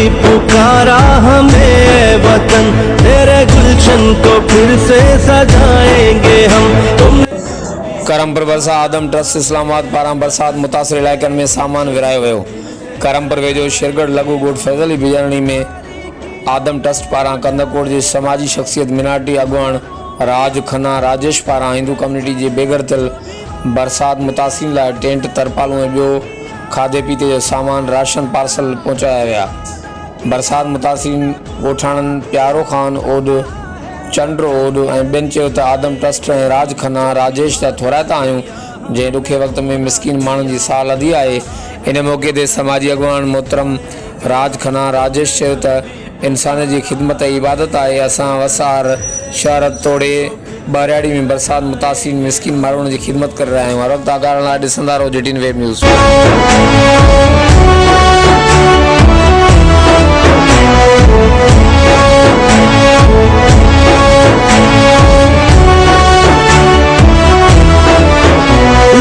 भी पुकारा हमें वतन, तेरे गुलशन को फिर से सजाएंगे हम। तुम करम पर बरसा आदम ट्रस्ट इस्लामाबाद पारां बरसात मुतासिर इलाइक़नि में सामान विरायो वियो। करम पर वेझो शेरगढ़ लघु ॻोठ फैज़ली बिजरणी में आदम ट्रस्ट पारां कंदकोट जे समाजी शख्सियत मिनाटी अॻुवाण राज खन्ना राजेश पारां हिंदू कम्युनिटी जे बेघर थियल बरसात मुतासिर लाइ टेंट तरपालूं ऐं ॿियो खाधे पीते जो सामान राशन पार्सल पहुचाया विया। बरसात मुतासिर ॻोठाणनि प्यारो खान ओड चंड्र ओड ऐं ॿियनि चयो त आदम ट्रस्ट ऐं राज खन्ना राजेश जा थोराइता आहियूं जंहिं ॾुखे वक़्त में मिसकिन माण्हुनि जी साह लधी आहे। इन मौक़े ते समाजी अॻुवान मोहतरम राज खन्ना राजेश चयो त इंसान जी ख़िदमत इबादत आहे। असां वसार शहरत तोड़े ॿारियाड़ी में बरसात मुतासिर मिसकिन माण्हुनि जी ख़िदमत करे रहिया आहियूं। हर वक़्तु आगाह लाइ ॾिसंदा रहो JTN वेब न्यूज़।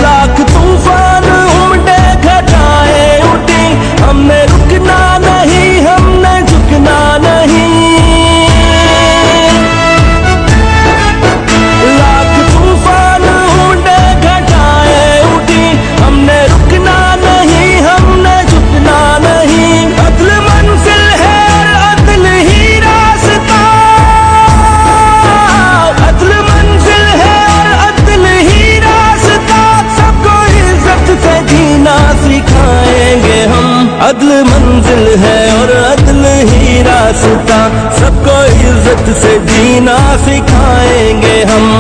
लाख तूफान उमड़े घटाए उठी, हमने रुकना नहीं, हमने झुकना नहीं। लाख तूफान उमड़े घटाए उठी, हमने रुकना नहीं, हमने झुकना नहीं। अदल मंजिल है और अदल ही रास्ता, अदल मंजिल है और अदल ही रास्ता। सबको इज्जत से जीना सिखाएंगे हम, अदल मंजिल है और अदल ही रास्ता। सबको इज्जत से जीना सिखाएंगे हम।